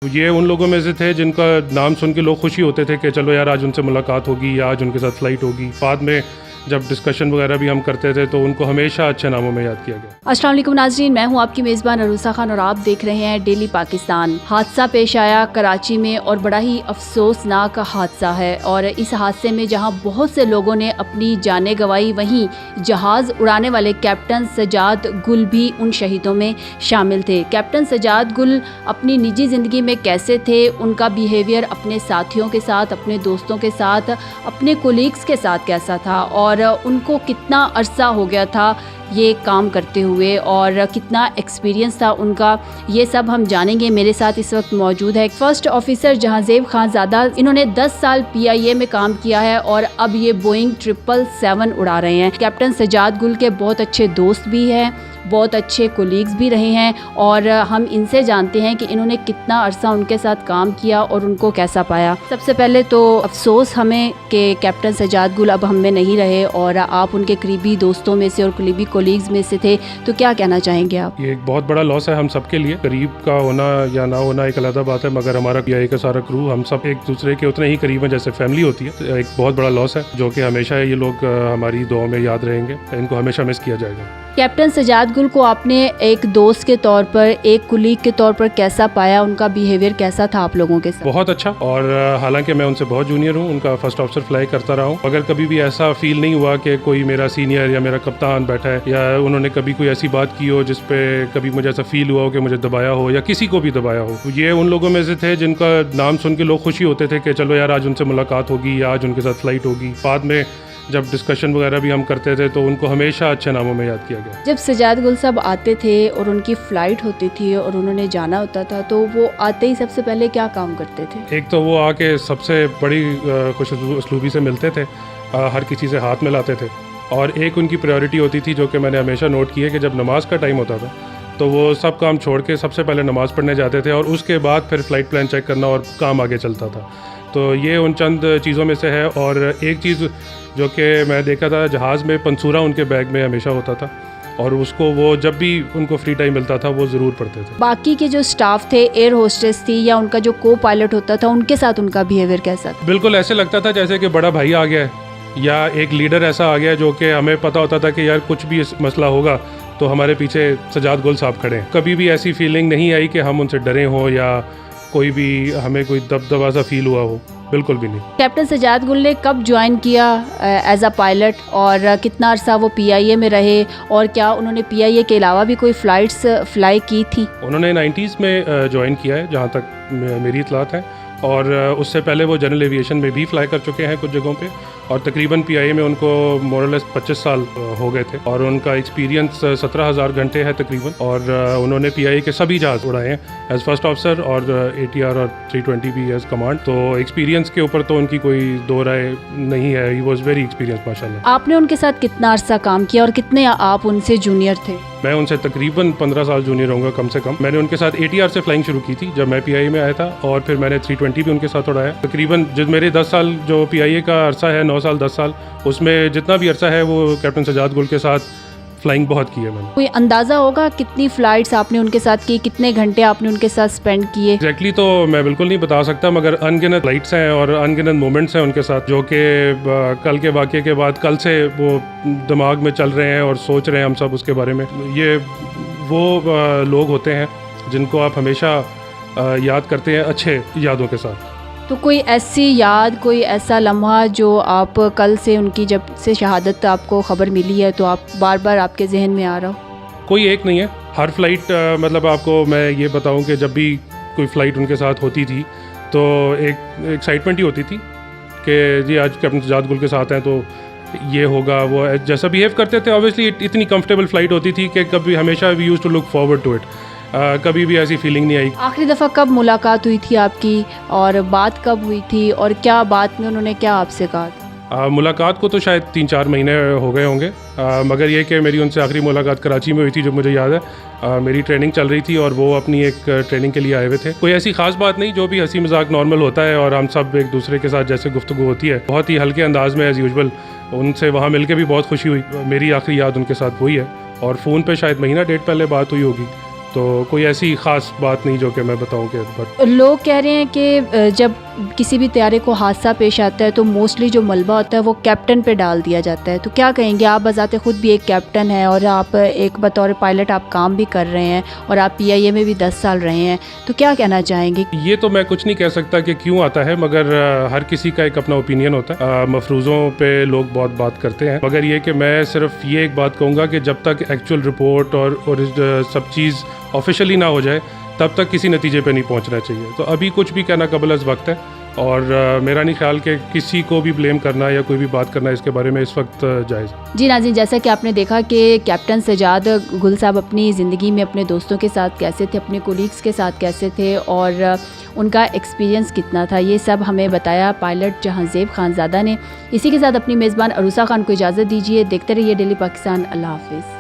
ये उन लोगों में से थे जिनका नाम सुन के लोग खुशी होते थे कि चलो यार आज उनसे मुलाकात होगी या आज उनके साथ फ़्लाइट होगी। बाद में जब डिस्कशन वगैरह भी हम करते थे तो उनको हमेशा अच्छे नामों में याद किया गया। अस्सलाम वालेकुम नाज़रीन, मैं हूं आपकी मेज़बान अरूसा खान और आप देख रहे हैं डेली पाकिस्तान। हादसा पेश आया कराची में और बड़ा ही अफसोसनाक हादसा है। और इस हादसे में जहां बहुत से लोगों ने अपनी जानें गंवाई, वहीं जहाज़ उड़ाने वाले कैप्टन सजाद गुल भी उन शहीदों में शामिल थे। कैप्टन सजाद गुल अपनी निजी ज़िंदगी में कैसे थे, उनका बिहेवियर अपने साथियों के साथ, अपने दोस्तों के साथ, अपने कोलीग्स के साथ कैसा था और उनको कितना अरसा हो गया था ये काम करते हुए और कितना एक्सपीरियंस था उनका, ये सब हम जानेंगे। मेरे साथ इस वक्त मौजूद है फर्स्ट ऑफिसर जहांजेब खानज़ादा। इन्होंने 10 साल PIA में काम किया है और अब ये बोइंग 777 उड़ा रहे हैं। कैप्टन सजाद गुल के बहुत अच्छे दोस्त भी हैं, बहुत अच्छे कोलीग्स भी रहे हैं और हम इनसे जानते हैं कि इन्होंने कितना अरसा उनके साथ काम किया और उनको कैसा पाया। सबसे पहले तो अफसोस हमें कि कैप्टन सजाद गुल अब हम में नहीं रहे और आप उनके करीबी दोस्तों में से और करीबी कोलीग्स में से थे, तो क्या कहना चाहेंगे आप? ये एक बहुत बड़ा लॉस है हम सब के लिए। करीब का होना या ना होना एक अलग बात है, मगर हमारा PIA का सारा क्रू हम सब एक दूसरे के उतने ही करीब हैं जैसे फैमिली होती है। तो एक बहुत बड़ा लॉस है जो कि हमेशा ये लोग हमारी दुआओं में याद रहेंगे। इनको हमेशा मिस किया जाएगा। कैप्टन सजाद गुल को आपने एक दोस्त के तौर पर, एक कुलीग के तौर पर कैसा पाया? उनका बिहेवियर कैसा था आप लोगों के साथ? बहुत अच्छा। और हालांकि मैं उनसे बहुत जूनियर हूँ, उनका फर्स्ट ऑफिसर फ्लाई करता रहा हूँ। अगर कभी भी ऐसा फील नहीं हुआ कि कोई मेरा सीनियर या मेरा कप्तान बैठा है या उन्होंने कभी कोई ऐसी बात की हो जिस पे कभी मुझे ऐसा फील हुआ हो कि मुझे दबाया हो या किसी को भी दबाया हो। ये उन लोगों में से थे जिनका नाम सुन के लोग खुशी होते थे कि चलो यार आज उनसे मुलाकात होगी या आज उनके साथ फ़्लाइट होगी। बाद में जब डिस्कशन वगैरह भी हम करते थे तो उनको हमेशा अच्छे नामों में याद किया गया। जब सजाद गुल साहब आते थे और उनकी फ़्लाइट होती थी और उन्होंने जाना होता था, तो वो आते ही सबसे पहले क्या काम करते थे? एक तो वो आके सबसे बड़ी खुश उसलूबी से मिलते थे, हर किसी से हाथ मिलाते थे। और एक उनकी प्रायोरिटी होती थी जो कि मैंने हमेशा नोट की है कि जब नमाज का टाइम होता था तो वो सब काम छोड़ के सबसे पहले नमाज़ पढ़ने जाते थे और उसके बाद फिर फ़्लाइट प्लान चेक करना और काम आगे चलता था। तो ये उन चंद चीज़ों में से है। और एक चीज़ जो कि मैं देखा था, जहाज़ में पंसूरा उनके बैग में हमेशा होता था और उसको वो जब भी उनको फ्री टाइम मिलता था वो ज़रूर पढ़ते थे। बाकी के जो स्टाफ थे, एयर होस्टेस थी या उनका जो को पायलट होता था, उनके साथ उनका बिहेवियर कैसा था? बिल्कुल ऐसे लगता था जैसे कि बड़ा भाई आ गया है या एक लीडर ऐसा आ गया जो कि हमें पता होता था कि यार कुछ भी मसला होगा तो हमारे पीछे सजाद गुल साहब खड़े हैं। कभी भी ऐसी फीलिंग नहीं आई कि हम उनसे डरे हों या कोई भी हमें कोई दबदबा सा फील हुआ हो, बिल्कुल भी नहीं। कैप्टन सजाद गुल ने कब ज्वाइन किया एज अ पायलट और कितना अरसा वो PIA में रहे और क्या उन्होंने PIA के अलावा भी कोई फ़्लाइट्स फ्लाई की थी? उन्होंने 90s में ज्वाइन किया है जहाँ तक मेरी इतलात है। और उससे पहले वो जनरल एविएशन में भी फ्लाई कर चुके हैं कुछ जगहों पे और तकरीबन PIA में उनको मोरलेस 25 साल हो गए थे और उनका एक्सपीरियंस 17,000 घंटे है तकरीबन। और उन्होंने PIA के सभी जहाज़ उड़ाए हैं एज फर्स्ट ऑफिसर और ATR और 320 भी एज कमांड। तो एक्सपीरियंस के ऊपर तो उनकी कोई दो राय नहीं है। ही वॉज वेरी एक्सपीरियंस माशाल्लाह। आपने उनके साथ कितना अरसा काम किया और कितने आप उनसे junior थे? मैं उनसे तकरीबन 15 साल जूनियर होऊंगा कम से कम। मैंने उनके साथ ATR से फ्लाइंग शुरू की थी जब मैं PIA में आया था और फिर मैंने 320 भी उनके साथ उड़ाया। तकरीबन जो मेरे 10 साल जो PIA का अरसा है, 9 साल 10 साल, उसमें जितना भी अरसा है वो कैप्टन सजाद गुल के साथ फ्लाइंग बहुत की है मैंने। कोई अंदाज़ा होगा कितनी फ़्लाइट्स आपने उनके साथ की, कितने घंटे आपने उनके साथ स्पेंड किए? एग्जैक्टली तो मैं बिल्कुल नहीं बता सकता, मगर अनगिनत फ्लाइट्स हैं और अनगिनत मोमेंट्स हैं उनके साथ जो कि कल के वाक़े के बाद कल से वो दिमाग में चल रहे हैं और सोच रहे हैं हम सब उसके बारे में। ये वो लोग होते हैं जिनको आप हमेशा याद करते हैं अच्छे यादों के साथ। तो कोई ऐसी याद, कोई ऐसा लम्हा जो आप कल से उनकी जब से शहादत आपको ख़बर मिली है तो आप बार बार आपके जहन में आ रहा हो? कोई एक नहीं है। हर फ्लाइट मतलब आपको मैं ये बताऊं कि जब भी कोई फ़्लाइट उनके साथ होती थी तो एक एक्साइटमेंट ही होती थी कि जी आज कैप्टन सजाद गुल के साथ हैं तो ये होगा। वो जैसा बिहेव करते थे ऑब्वियसली इतनी कंफर्टेबल फ़्लाइट होती थी कि कभी हमेशा we used to look forward to it. कभी भी ऐसी फीलिंग नहीं आई। आखिरी दफ़ा कब मुलाकात हुई थी आपकी और बात कब हुई थी और क्या बात में उन्होंने क्या आपसे कहा था? मुलाकात को तो शायद 3-4 महीने हो गए होंगे, मगर ये कि मेरी उनसे आखिरी मुलाकात कराची में हुई थी जो मुझे याद है। मेरी ट्रेनिंग चल रही थी और वो अपनी एक ट्रेनिंग के लिए आए हुए थे। कोई ऐसी ख़ास बात नहीं, जो भी हंसी मजाक नॉर्मल होता है और हम सब एक दूसरे के साथ जैसे गुफ्तगू होती है बहुत ही हल्के अंदाज में एज़ यूजुअल। उनसे वहाँ मिल के भी बहुत खुशी हुई। मेरी आखिरी याद उनके साथ वही है और फ़ोन पर शायद महीना डेढ़ पहले बात हुई होगी तो कोई ऐसी ख़ास बात नहीं जो कि मैं बताऊं कि बट लोग कह रहे हैं कि जब किसी भी तैयारे को हादसा पेश आता है तो मोस्टली जो मलबा होता है वो कैप्टन पे डाल दिया जाता है। तो क्या कहेंगे, आप बजाते खुद भी एक कैप्टन हैं और आप एक बतौर पायलट आप काम भी कर रहे हैं और आप PIA में भी 10 साल रहे हैं, तो क्या कहना चाहेंगे? ये तो मैं कुछ नहीं कह सकता कि क्यों आता है, मगर हर किसी का एक अपना ओपिनियन होता है। मफरूज़ों पे लोग बहुत बात करते हैं, मगर ये कि मैं सिर्फ ये एक बात कहूँगा कि जब तक एक्चुअल रिपोर्ट और सब चीज़ ऑफिशियली ना हो जाए तब तक किसी नतीजे पे नहीं पहुंचना चाहिए। तो अभी कुछ भी कहना कबल अज़ वक्त है और मेरा नहीं ख्याल कि किसी को भी ब्लेम करना या कोई भी बात करना इसके बारे में इस वक्त जायज़ है। जी नाज़रीन, जैसा कि आपने देखा कि कैप्टन सजाद गुल साहब अपनी ज़िंदगी में अपने दोस्तों के साथ कैसे थे, अपने कोलीग्स के साथ कैसे थे और उनका एक्सपीरियंस कितना था, ये सब हमें बताया पायलट जहांज़ेब खानज़ादा ने। इसी के साथ अपनी मेज़बान अरूसा खान को इजाज़त दीजिए। देखते रहिए डेली पाकिस्तान। अल्लाह हाफ़िज़।